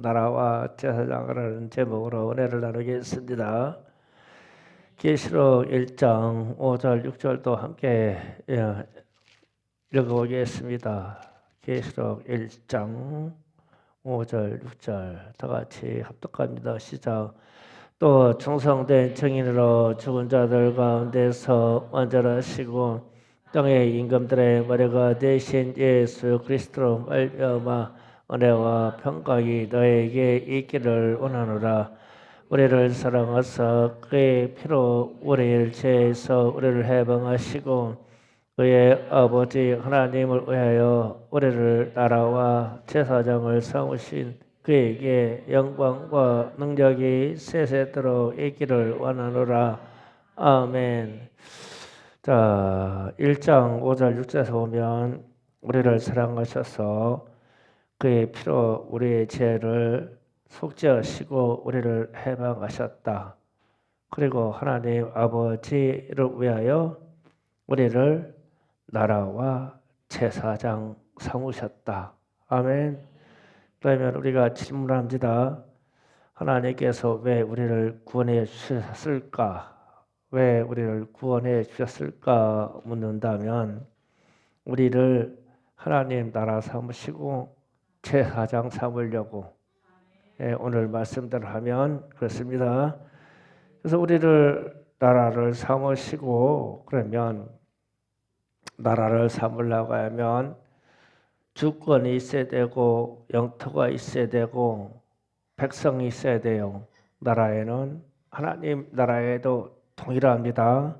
나라와 제사장이라는 제목으로 은혜를 나누겠습니다. 계시록 1장 5절 6절도 함께 읽어보겠습니다. 계시록 1장 5절 6절 다 같이 합독합니다. 시작. 또 충성된 증인으로 죽은 자들 가운데서 완전하시고 땅의 임금들의 머리가 되신 예수 그리스도로 말미암아 은혜와 평강이 너에게 있기를 원하노라. 우리를 사랑하사 그의 피로 우리를 죄에서 우리를 해방하시고 그의 아버지 하나님을 위하여 우리를 나라와 제사장을 삼으신 그에게 영광과 능력이 세세토록 있기를 원하노라. 아멘. 자, 1장 5절 6절에서 보면 우리를 사랑하셔서 그의 피로 우리의 죄를 속죄하시고 우리를 해방하셨다. 그리고 하나님 아버지를 위하여 우리를 나라와 제사장 삼으셨다. 아멘. 그러면 우리가 질문합니다. 하나님께서 왜 우리를 구원해 주셨을까? 왜 우리를 구원해 주셨을까 묻는다면 우리를 하나님 나라 삼으시고 제사장 삼으려고 오늘 말씀대로 하면 그렇습니다. 그래서 우리를 나라를 삼으시고 그러면 나라를 삼으려고 하면 주권이 있어야 되고 영토가 있어야 되고 백성이 있어야 돼요. 나라에는 하나님 나라에도 동일합니다.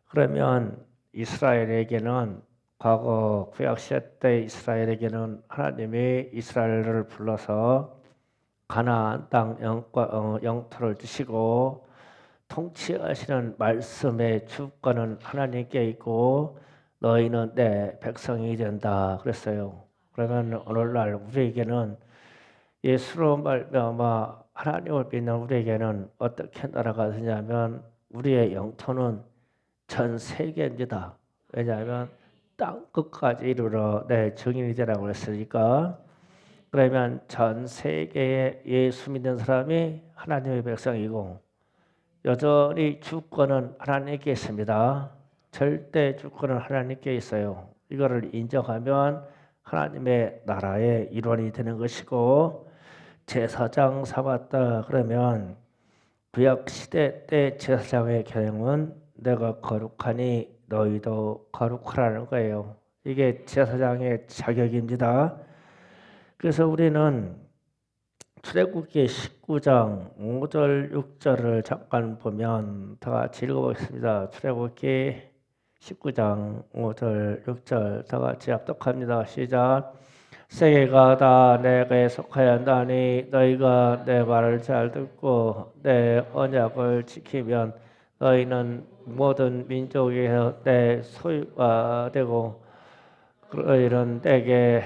그러면 이스라엘에게는 과거 구약시대 때 이스라엘에게는 하나님이 이스라엘을 불러서 가나안 땅 영토를 주시고 통치하시는 말씀의 주권은 하나님께 있고 너희는 내 백성이 된다 그랬어요. 그러면 오늘날 우리에게는 예수로 말미암아 하나님을 믿는 우리에게는 어떻게 나라가 되냐면 우리의 영토는 전 세계입니다. 왜냐하면 땅 끝까지 이르러 내 증인이 되라고 했으니까. 그러면 전 세계에 예수 믿는 사람이 하나님의 백성이고 여전히 주권은 하나님께 있습니다. 절대 주권은 하나님께 있어요. 이거를 인정하면 하나님의 나라의 일원이 되는 것이고 제사장 삼았다 그러면 구약 시대 때 제사장의 계명은 내가 거룩하니 너희도 거룩하라는 거예요. 이게 제사장의 자격입니다. 그래서 우리는 출애굽기 19장 5절 6절을 잠깐 보면 다 같이 읽어보겠습니다. 출애굽기 19장 5절 6절 다 같이 합독합니다. 시작. 세계가 다 내게 속하였나니 너희가 내 말을 잘 듣고 내 언약을 지키면 너희는 모든 민족에서 내 소유가 되고 너희는 내게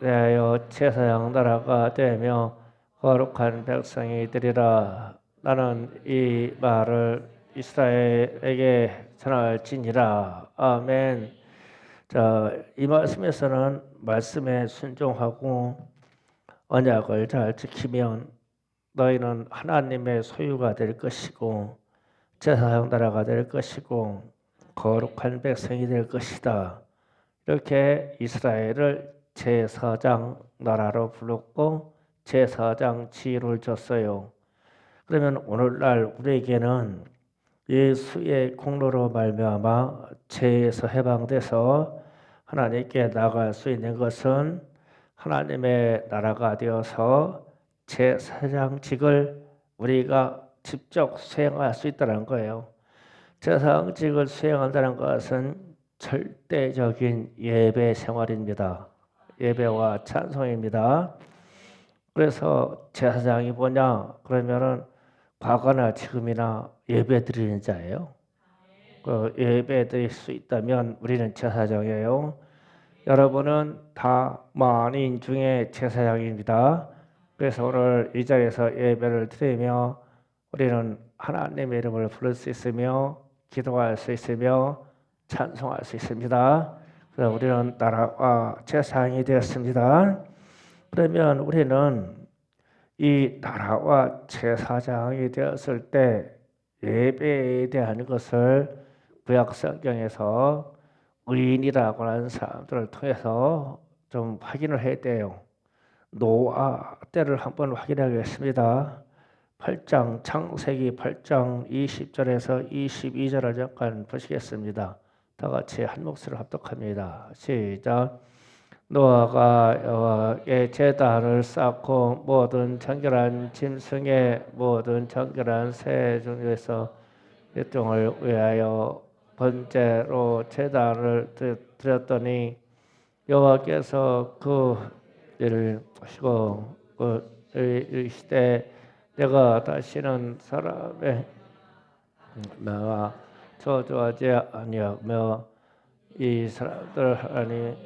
대하여 제사장 나라가 되며 거룩한 백성이 되리라. 나는 이 말을 이스라엘에게 전할지니라. 아멘. 자, 이 말씀에서는 말씀에 순종하고 언약을 잘 지키면 너희는 하나님의 소유가 될 것이고 제사장 나라가 될 것이고 거룩한 백성이 될 것이다. 이렇게 이스라엘을 제사장 나라로 불렀고 제사장 지위를 줬어요. 그러면 오늘날 우리에게는 예수의 공로로 말미암아 죄에서 해방돼서 하나님께 나갈 수 있는 것은 하나님의 나라가 되어서 제사장직을 우리가 직접 수행할 수 있다는 거예요. 제사장직을 수행한다는 것은 절대적인 예배 생활입니다. 예배와 찬송입니다. 그래서 제사장이 뭐냐? 그러면은 과거나 지금이나 예배 드리는 자예요. 그 예배 드릴 수 있다면 우리는 제사장이에요. 여러분은 다 만인 중에 제사장입니다. 그래서 오늘 이 자리에서 예배를 드리며 우리는 하나님의 이름을 부를 수 있으며 기도할 수 있으며 찬송할 수 있습니다. 그래서 우리는 나라와 제사장이 되었습니다. 그러면 우리는 이 나라와 제사장이 되었을 때 예배에 대한 것을 구약 성경에서 의인이라고 하는 사람들을 통해서 좀 확인을 해야 돼요. 노아 때를 한번 확인하겠습니다. 8장 창세기 8장 20절에서 22절을 잠깐 보시겠습니다. 다 같이 한 목소리로 합독합니다. 시작. 노아가 여호와께 제단을 쌓고 모든 정결한 짐승의 모든 정결한 새 중에서 일종을 위하여 번제로 제단을 드렸더니 여호와께서 그 일을 보시고 이르시되 내가 다시는 사람의 명아 저주하지 아니하며 이 사람들 하나님여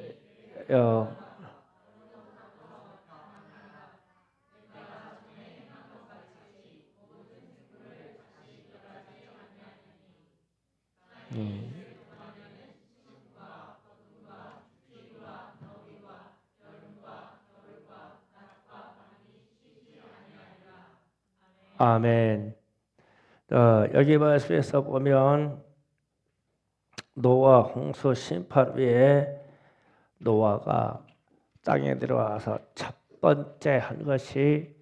아멘. 여기 말씀에서 보면 노아 홍수 심판 후에 노아가 땅에 들어와서 첫 번째 한 것이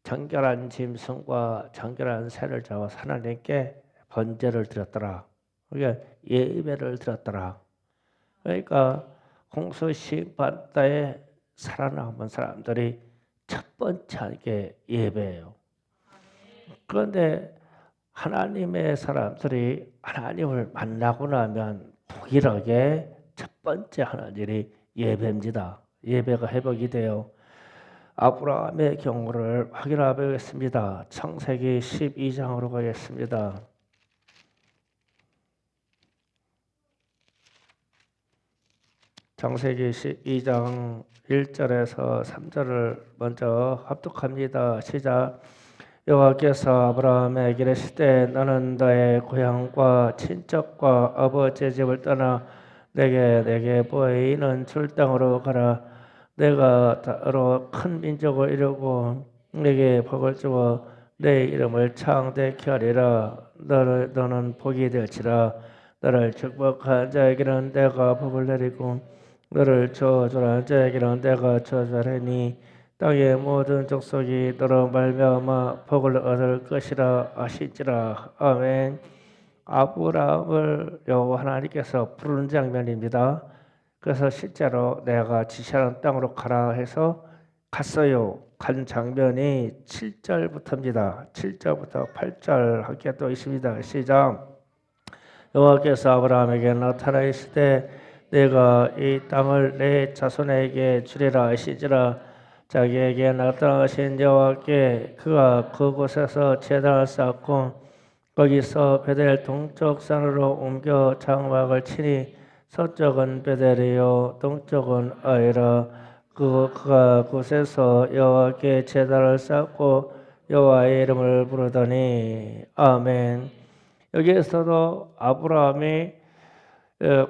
정결한 짐승과 정결한 새를 잡아서 하나님께 번제를 드렸더라. 그러니까 예배를 드렸더라. 그러니까 홍수 심판 때에 살아남은 사람들이 첫 번째 하는 게 예배예요. 그런데 하나님의 사람들이 하나님을 만나고 나면 동일하게 첫 번째 하는 일이 예배입니다. 예배가 회복이 돼요. 아브라함의 경우를 확인해 보겠습니다. 창세기 12장으로 가겠습니다. 창세기 12장 1절에서 3절을 먼저 합독합니다. 시작. 여호와께서 아브라함에게 이르시되 너는 너의 고향과 친척과 아버지의 집을 떠나 내게 보이는 줄 땅으로 가라. 내가 따로 큰 민족을 이루고 내게 복을 주어 내 이름을 창대케 하리라. 너는 복이 될지라. 너를 축복한 자에게는 내가 복을 내리고 너를 저주한 자에게는 내가 저주하리니 땅의 모든 족속이 너로 말미암아 복을 얻을 것이라 하시니라. 아멘. 아브라함을 여호와 하나님께서 부르는 장면입니다. 그래서 실제로 내가 지시하는 땅으로 가라 해서 갔어요. 간 장면이 7절부터입니다. 7절부터 8절 함께 또 있습니다. 시작. 여호와께서 아브라함에게 나타나시되 내가 이 땅을 내 자손에게 주리라 하시니라. 자기에게 나타나신 여호와께 그가 그곳에서 제단을 쌓고 거기서 베델 동쪽 산으로 옮겨 장막을 치니 서쪽은 베델이요 동쪽은 아이라. 그가 그곳에서 여호와께 제단을 쌓고 여호와의 이름을 부르더니 아멘. 여기에서도 아브라함이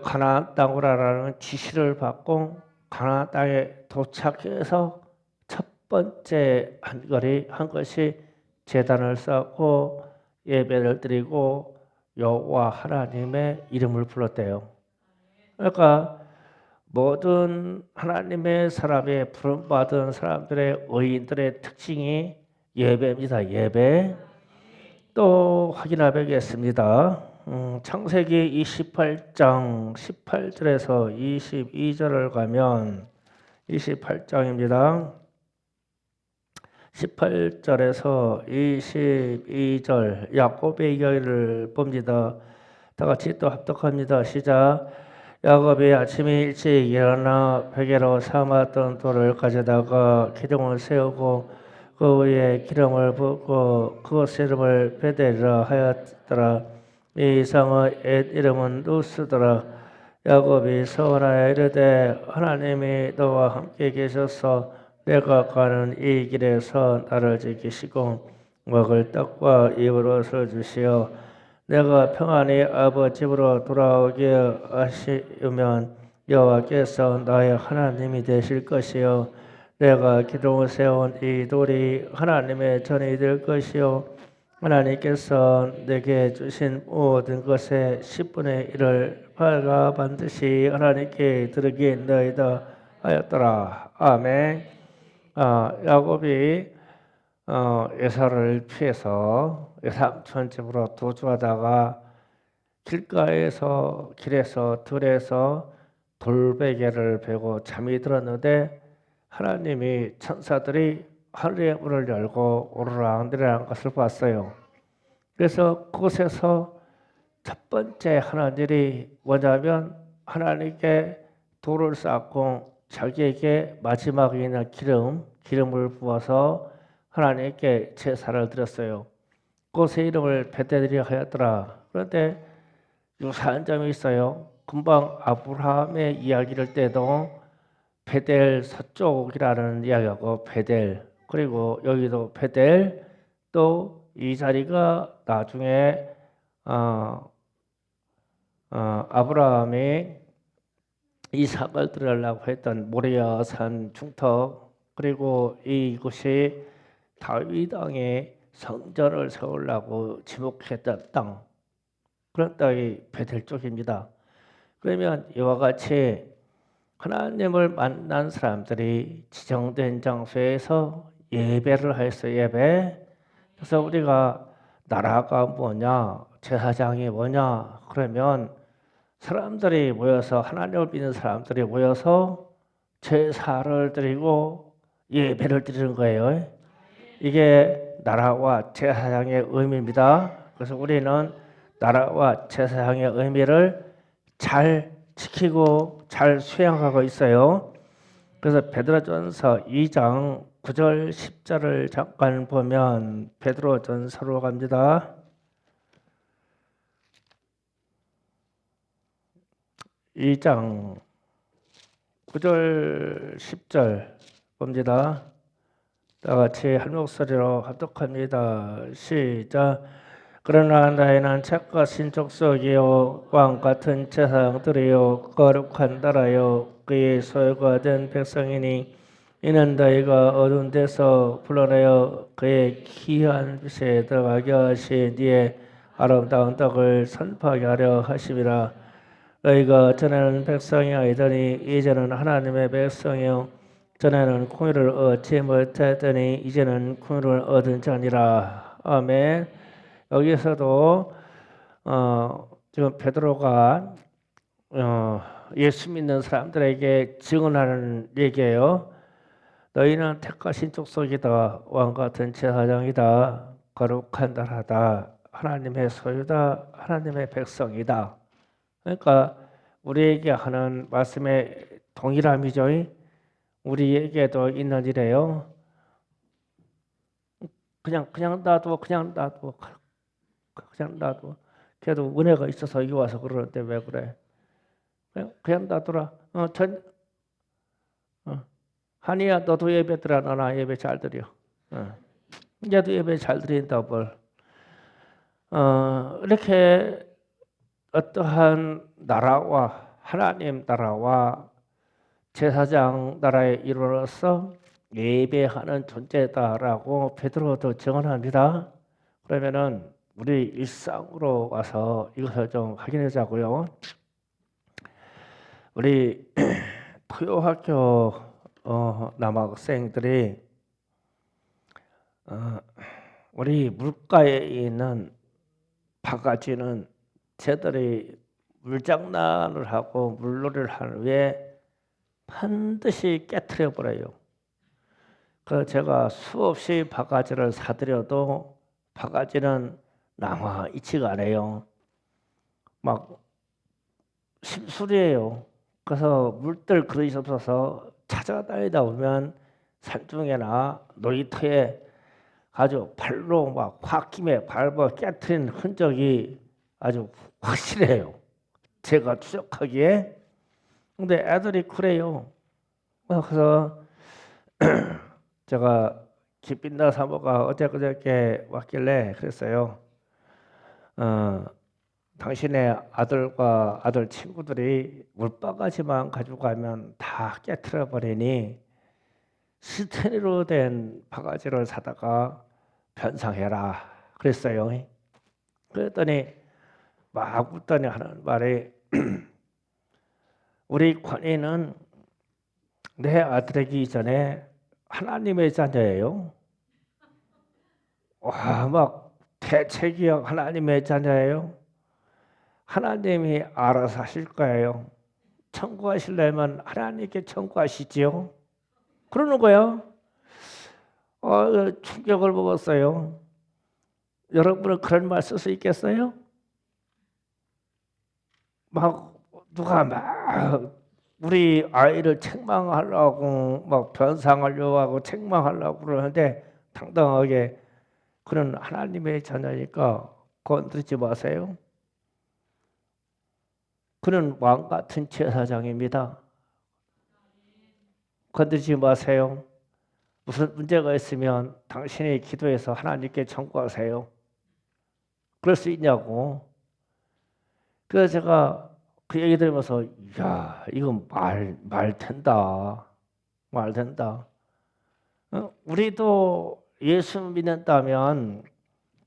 가나안 땅으로 가라는 지시를 받고 가나안 땅에 도착해서 첫 번째 한 것이 제단을 쌓고 예배를 드리고 여호와 하나님의 이름을 불렀대요. 그러니까 모든 하나님의 사람의 부름받은 사람들의 의인들의 특징이 예배입니다. 예배. 또 확인하겠습니다. 창세기 28장 18절에서 22절을 가면 28장입니다. 18절에서 22절 야곱의 이야기를 봅니다. 다 같이 또 합독합니다. 시작. 야곱이 아침에 일찍 일어나 베개로 삼았던 돌을 가져다가 기둥을 세우고 그 위에 기름을 붓고 그것 이름을 베델이라 하였더라. 이 이상의 옛 이름은 누스더라. 야곱이 서원하여 이르되 하나님이 너와 함께 계셔서 내가 가는 이 길에서 나를 지키시고 먹을 떡과 입을 옷을 주시어 내가 평안히 아버지 집으로 돌아오게 하시면 여호와께서 나의 하나님이 되실 것이요 내가 기둥을 세운 이 돌이 하나님의 전이 될 것이요 하나님께서 내게 주신 모든 것의 10분의 1을 팔가 반드시 하나님께 드리겠나이다 하였더라. 아멘. 야곱이 에사를 피해서 삼촌 집으로 도주하다가 길에서 들에서 돌베개를 베고 잠이 들었는데 하나님이 천사들이 하늘의 문을 열고 오르락 내리락 것을 봤어요. 그래서 그곳에서 첫 번째 하는 일이 뭐냐면 하나님께 돌을 쌓고 자기에게 마지막에 있는 기름을 부어서 하나님께 제사를 드렸어요. 그곳의 이름을 베델이라 하였더라. 그런데 유사한 점이 있어요. 금방 아브라함의 이야기를 때도 베델 서쪽이라는 이야기하고 베델 그리고 여기도 베델 또 이 자리가 나중에 아브라함이 이삭을 드리려고 했던 모리아 산 중턱 그리고 이곳이 다윗 왕의 성전을 세우려고 지목했던 땅 그런 땅이 베델 쪽입니다. 그러면 이와 같이 하나님을 만난 사람들이 지정된 장소에서 예배를 하였어요. 예배. 그래서 우리가 나라가 뭐냐, 제사장이 뭐냐 그러면 사람들이 모여서 하나님을 믿는 사람들이 모여서 제사를 드리고 예배를 드리는 거예요. 이게 나라와 제사장의 의미입니다. 그래서 우리는 나라와 제사장의 의미를 잘 지키고 잘 수행하고 있어요. 그래서 베드로전서 2장 9절 10절을 잠깐 보면 베드로전서로 갑니다. 2장 9절 10절 봅니다. 다 같이 한 목소리로 합독합니다. 시작. 그러나 나이는 책과 신적 속이요 왕 같은 제사장들이요 거룩한 나라요 그의 소유가 된 백성이니 이는 너희가 어두운 데서 불러내어 그의 귀한 빛에 들어가게 하신 이의 아름다운 떡을 선포하게 하려 하심이라. 너희가 전에는 백성이 아니더니 이제는 하나님의 백성이요 전에는 공의를 얻지 못했더니 이제는 공의를 얻은 자니라. 아멘. 여기서도 지금 베드로가 예수 믿는 사람들에게 증언하는 얘기예요. 너희는 택하신 족속이다. 왕같은 제사장이다. 거룩한 나라다. 하나님의 소유다. 하나님의 백성이다. 그러니까 우리에게 하는 말씀의 동일함이죠. 우리에게도 있는 일이에요. 그냥 놔둬. 걔도 은혜가 있어서 여기 와서 그러는데 왜 그래? 그냥 놔둬라. 한이야 너도 예배 드려. 나 예배 잘 드려. 얘도 예배 잘 드린다 뭘. 이렇게 어떠한 나라와 하나님 나라와 제사장 나라에 이르러서 예배하는 존재다라고 베드로도 증언합니다. 그러면은 우리 일상으로 와서 이것을 좀 확인해 자고요. 우리 토요학교 남학생들이 우리 물가에 있는 바가지는 쟤들이 물장난을 하고 물놀이를 한 후에 반드시 깨트려 버려요. 그래서 제가 수없이 바가지를 사드려도 바가지는 남아있지가 않아요. 막 심술이에요. 그래서 물들 그릇이 없어서 찾아다니다 보면 산중에나 놀이터에 아주 발로 막 홧김에 밟아 깨트린 흔적이 아주 확실해요. 제가 추적하기에. 근데 애들이 그래요. 그래서 제가 김빛나 사모가 어저께 왔길래 그랬어요. 당신의 아들과 아들 친구들이 물바가지만 가지고 가면 다 깨트려 버리니 스테인으로 된 바가지를 사다가 변상해라 그랬어요. 그랬더니 막 웃더니 하는 말이 우리 권위는 내 아들이기 전에 하나님의 자녀예요. 와, 막 대체기역 하나님의 자녀예요. 하나님이 알아서 하실 거예요. 청구하시려면 하나님께 청구하시지요. 그러는 거야. 충격을 먹었어요. 여러분은 그런 말 쓸 수 있겠어요? 막 누가 막 우리 아이를 책망하려고 막 변상하려고 하고 책망하려고 그러는데 당당하게 그는 하나님의 자녀니까 건드리지 마세요. 그는 왕 같은 제사장입니다. 건드리지 마세요. 무슨 문제가 있으면 당신이 기도해서 하나님께 청구하세요. 그럴 수 있냐고. 그래서 제가 그 얘기 들으면서 이야 이건 말 된다. 말 된다. 우리도 예수 믿는다면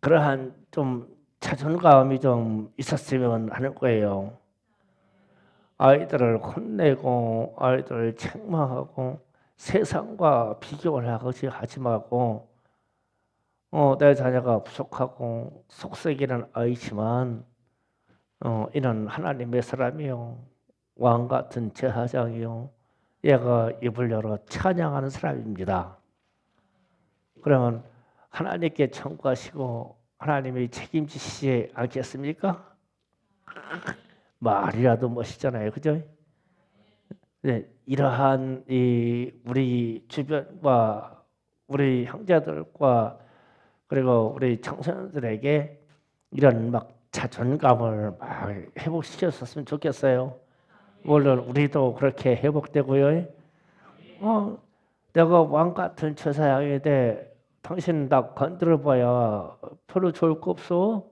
그러한 좀 자존감이 좀 있었으면 하는 거예요. 아이들을 혼내고 아이들을 책망하고 세상과 비교를 하지 말고 내 자녀가 부족하고 속썩이는 아이지만 이는 하나님의 사람이요 왕 같은 제사장이요 얘가 입을 열어 찬양하는 사람입니다. 그러면 하나님께 청구하시고 하나님이 책임지시지 않겠습니까? 말이라도 멋있잖아요, 그죠? 네, 이러한 우리 주변과 우리 형제들과 그리고 우리 청소년들에게 이런 막 자존감을 막 회복시켰었으면 좋겠어요. 물론 우리도 그렇게 회복되고요. 내가 왕 같은 처사양인데 당신 나 건드려봐야 별로 좋을 거 없어.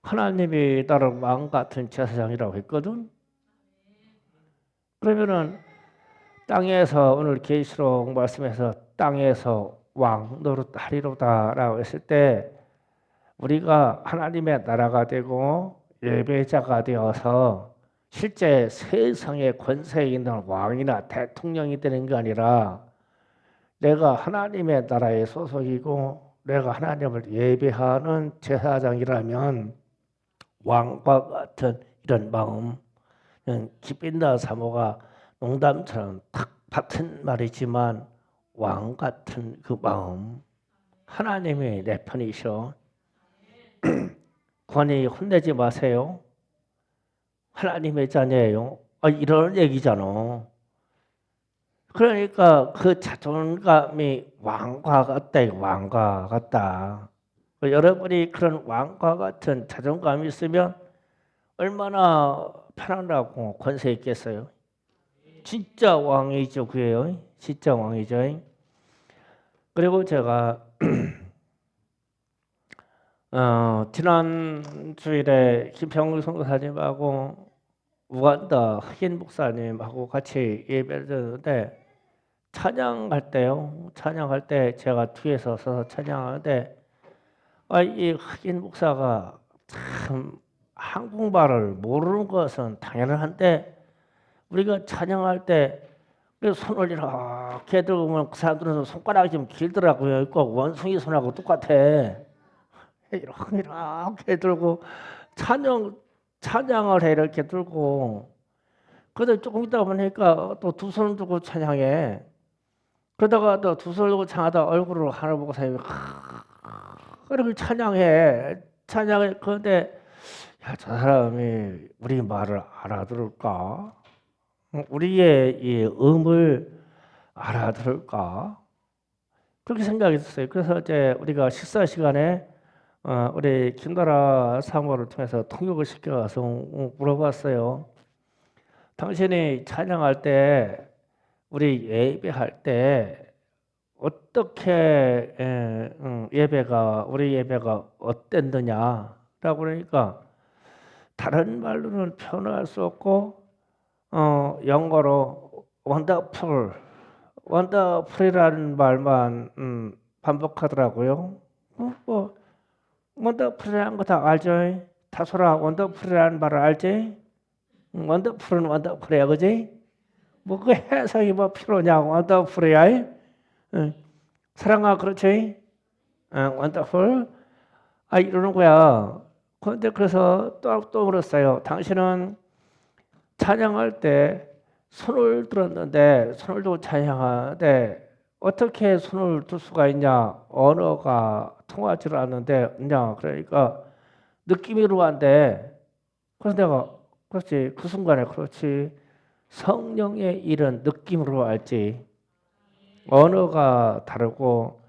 하나님이 나를 왕 같은 제사장이라고 했거든. 그러면은 땅에서 오늘 계시록 말씀에서 땅에서 왕 노릇하리로다라고 했을 때 우리가 하나님의 나라가 되고 예배자가 되어서 실제 세상의 권세 있는 왕이나 대통령이 되는 게 아니라 내가 하나님의 나라의 소속이고 내가 하나님을 예배하는 제사장이라면 왕과 같은 이런 마음, 기빈다 사모가 농담처럼 탁 받은 말이지만 왕 같은 그 마음, 하나님이 내 편이셔. 권위 혼내지 마세요. 하나님의 자녀예요. 이런 얘기잖아. 그러니까 그 자존감이 왕과 같다, 왕과 같다. 여러분이 그런 왕과 같은 자존감이 있으면 얼마나 편안하고 권세 있겠어요. 진짜 왕이죠, 그게요. 진짜 왕이죠. 그리고 제가 지난 주일에 김평국 선교사님하고 우간다 흑인 목사님하고 같이 예배를 드렸는데 찬양할 때요. 찬양할 때 제가 뒤에서 서서 찬양하는데 이 흑인 목사가 참 한국말을 모르는 것은 당연한데 우리가 찬양할 때 손을 이렇게 들고 보면 그 사람들은 손가락이 좀 길더라고요. 꼭 원숭이 손하고 똑같아. 이렇게 들고 찬양을 해 이렇게 들고. 그런데 조금 있다 보니까 또 두 손을 들고 찬양해. 그러다가 또 두 손을 들고 찬양하다 얼굴을 하늘 보고 사람이 그렇게 찬양해. 그런데 저 사람이 우리 말을 알아들을까? 우리의 이 음을 알아들을까? 그렇게 생각했어요. 그래서 이제 우리가 식사 시간에 우리 김나라 사모를 통해서 통역을 시켜서 물어봤어요. 당신이 찬양할 때, 우리 예배할 때 어떻게 우리 예배가 어땠느냐라고 그러니까 다른 말로는 표현할 수 없고 영어로 wonderful, 원더풀이라는 말만 반복하더라고요. 뭐 원더풀이라는 거 다 알죠? 다소라 원더풀이라는 말을 알지? 원더풀은 원더풀이야, 그지? 뭐 그 해석이 뭐 필요냐고. 원더풀이야. 사랑아, 그렇지? 원더풀. 이러는 거야. 그런데 그래서 또 그랬어요. 당신은 찬양할 때 손을 들었는데 손을 들고 찬양하는데 어떻게 손을 들 수가 있냐? 언어가 통하지 않는데 있냐? 그러니까 느낌으로 한대. 그래서 내가 그렇지, 그 순간에 그렇지, 성령의 일은 느낌으로 알지. 언어가 다르고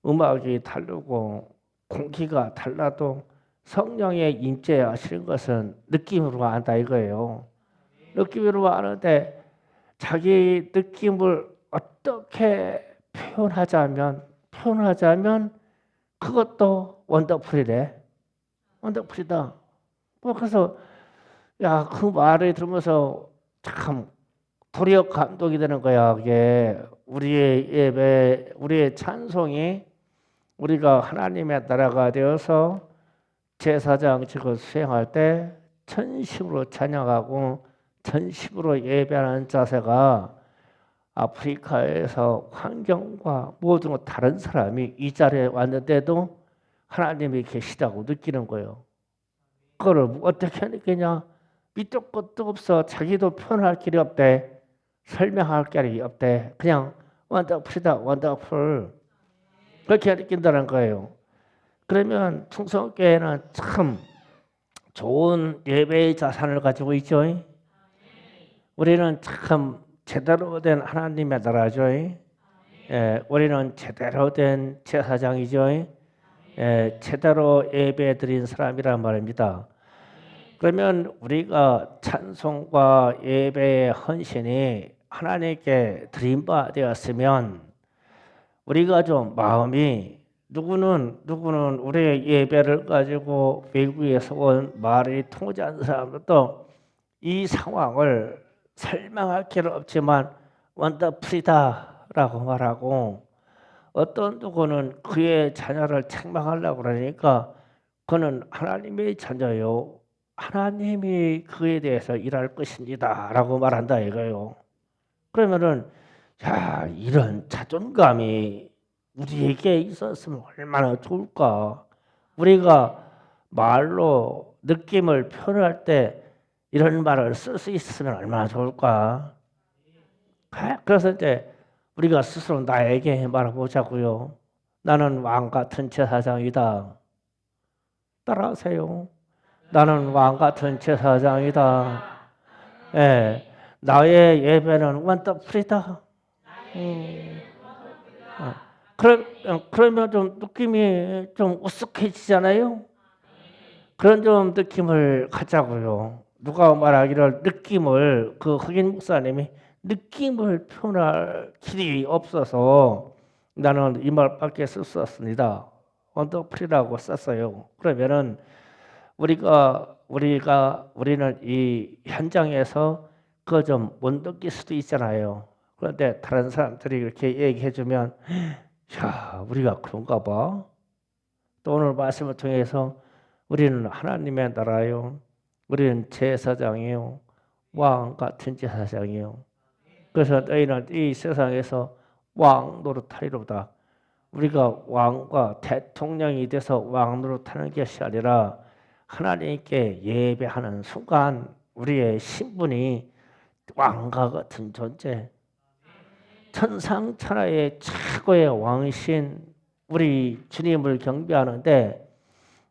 음악이 다르고 공기가 달라도 성령의 임재하시는 것은 느낌으로 안다 이거예요. 느낌으로 아는데 자기 느낌을 어떻게 표현하자면 그것도 원더풀이래. 원더풀이다. 뭐 그래서 그 말을 들으면서 참 도리어 감동이 되는 거야. 이게 우리의 예배, 우리의 찬송이 우리가 하나님의 나라가 되어서 제사장직을 수행할 때 전심으로 찬양하고 전심으로 예배하는 자세가 아프리카에서 환경과 모든 다른 사람이 이 자리에 왔는데도 하나님이 계시다고 느끼는 거예요. 그걸 어떻게 느끼냐? 밑도 끝도 없어. 자기도 표현할 길이 없대. 설명할 길이 없대. 그냥 원더풀이다, 원더풀. 그렇게 느낀다는 거예요. 그러면 충성교회는 참 좋은 예배의 자산을 가지고 있죠. 우리는 참 제대로 된 하나님의 나라죠. 우리는 제대로 된 제사장이죠. 제대로 예배 드린 사람이란 말입니다. 그러면 우리가 찬송과 예배의 헌신이 하나님께 드린 바 되었으면 우리가 좀 마음이 누구는 우리의 예배를 가지고 외국에서 온 말이 통하지 않는 사람들도 이 상황을 설명할 길은 없지만 원더풀이다라고 말하고, 어떤 누구는 그의 자녀를 책망하려고 그러니까 그는 하나님의 자녀요, 하나님이 그에 대해서 일할 것입니다 라고 말한다 이거예요. 그러면은 이런 자존감이 우리에게 있었으면 얼마나 좋을까. 우리가 말로 느낌을 표현할 때 이런 말을 쓸 수 있으면 얼마나 좋을까. 그래서 이제 우리가 스스로 나에게 말해보자고요. 나는 왕 같은 제사장이다. 따라하세요. 나는 왕 같은 제사장이다. 나의 예배는 원더풀이다. 그러면 좀 느낌이 좀 우스해지잖아요. 그런 좀 느낌을 갖자고요. 누가 말하기를 느낌을, 그 흑인 목사님이 느낌을 표현할 길이 없어서 나는 이 말밖에 쓸 수 없습니다. 원더풀이라고 썼어요. 그러면은 우리는 이 현장에서 그거 좀 못 느낄 수도 있잖아요. 그런데 다른 사람들이 이렇게 얘기해주면 우리가 그런가 봐. 또 오늘 말씀을 통해서 우리는 하나님의 나라요, 우리는 제사장이요, 왕 같은 제사장이요. 그래서 너희는 이 세상에서 왕 노릇하리로다. 우리가 왕과 대통령이 돼서 왕 노릇하는 것이 아니라 하나님께 예배하는 순간 우리의 신분이 왕과 같은 존재, 천상천하의 최고의 왕이신 우리 주님을 경배하는데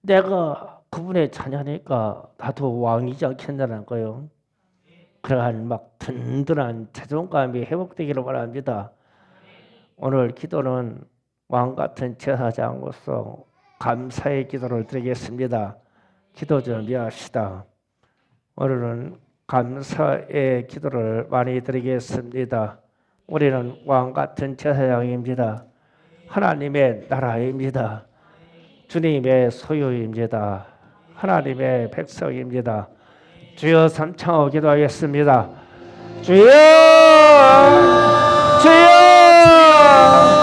내가 그분의 자녀니까 나도 왕이지 않겠냐는 거예요. 그러한 막 든든한 자존감이 회복되기를 바랍니다. 오늘 기도는 왕 같은 제사장으로서 감사의 기도를 드리겠습니다. 기도 준비합시다. 오늘은 감사의 기도를 많이 드리겠습니다. 우리는 왕 같은 제사장입니다. 하나님의 나라입니다. 주님의 소유입니다. 하나님의 백성입니다. 주여 삼창하고 기도하겠습니다. 주여, 주여, 감사합니다.